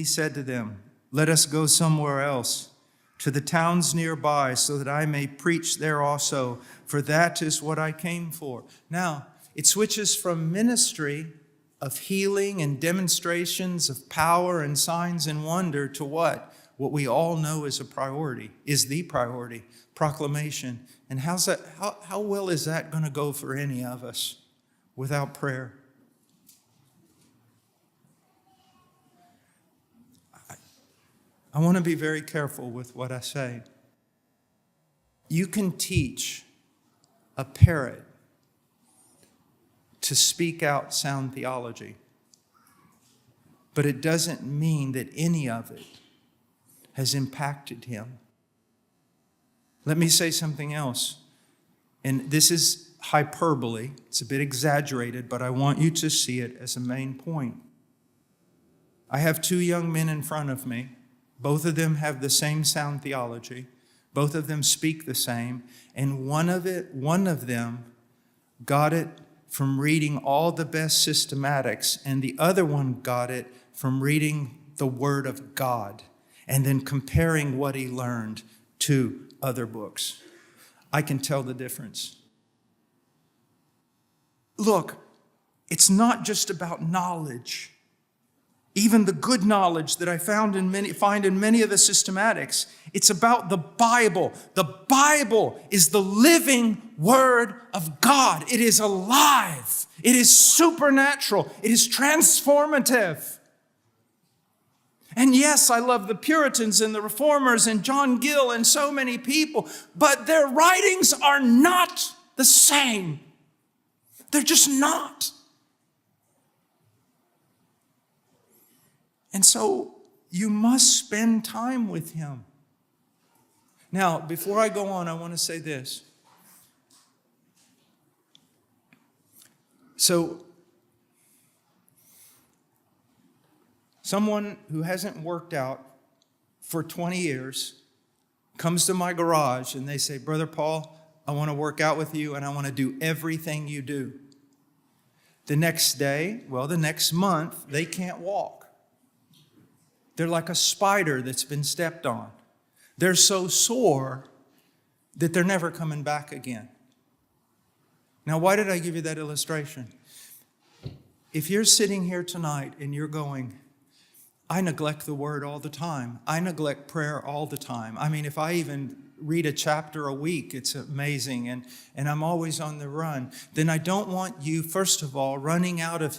he said to them, "Let us go somewhere else, to the towns nearby, so that I may preach there also, for that is what I came for." Now, it switches from ministry of healing and demonstrations of power and signs and wonder to what? What we all know is a priority, is the priority, proclamation. And how well is that going to go for any of us without prayer? I want to be very careful with what I say. You can teach a parrot to speak out sound theology, but it doesn't mean that any of it has impacted him. Let me say something else, and this is hyperbole. It's a bit exaggerated, but I want you to see it as a main point. I have two young men in front of me. Both of them have the same sound theology. Both of them speak the same. And one of them got it from reading all the best systematics, and the other one got it from reading the Word of God and then comparing what he learned to other books. I can tell the difference. Look, it's not just about knowledge. Even the good knowledge that I find in many of the systematics, it's about the Bible. The Bible is the living Word of God. It is alive. It is supernatural. It is transformative. And yes, I love the Puritans and the Reformers and John Gill and so many people, but their writings are not the same. They're just not. And so you must spend time with him. Now, before I go on, I want to say this. So, someone who hasn't worked out for 20 years comes to my garage and they say, "Brother Paul, I want to work out with you and I want to do everything you do." The next day, the next month, they can't walk. They're like a spider that's been stepped on. They're so sore that they're never coming back again. Now, why did I give you that illustration? If you're sitting here tonight and you're going, "I neglect the Word all the time. I neglect prayer all the time. I mean, if I even read a chapter a week, it's amazing, and I'm always on the run," then I don't want you, first of all, running out of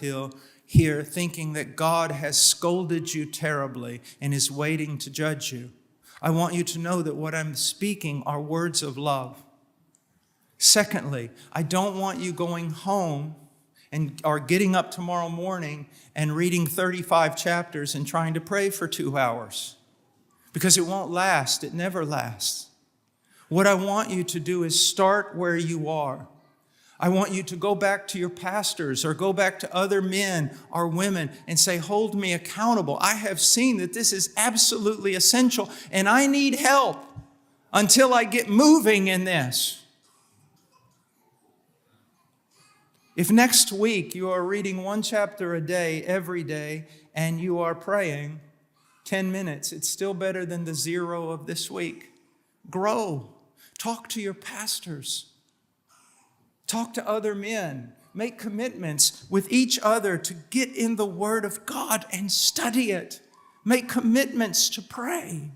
here thinking that God has scolded you terribly and is waiting to judge you. I want you to know that what I'm speaking are words of love. Secondly, I don't want you going home or getting up tomorrow morning and reading 35 chapters and trying to pray for 2 hours, because it won't last. It never lasts. What I want you to do is start where you are. I want you to go back to your pastors or go back to other men or women and say, "Hold me accountable. I have seen that this is absolutely essential and I need help until I get moving in this." If next week you are reading 1 chapter a day, every day, and you are praying 10 minutes, it's still better than the 0 of this week. Grow. Talk to your pastors. Talk to other men. Make commitments with each other to get in the Word of God and study it. Make commitments to pray.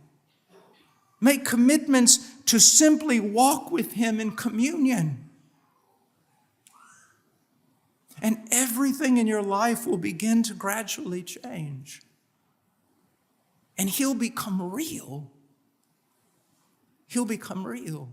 Make commitments to simply walk with Him in communion. And everything in your life will begin to gradually change. And He'll become real. He'll become real.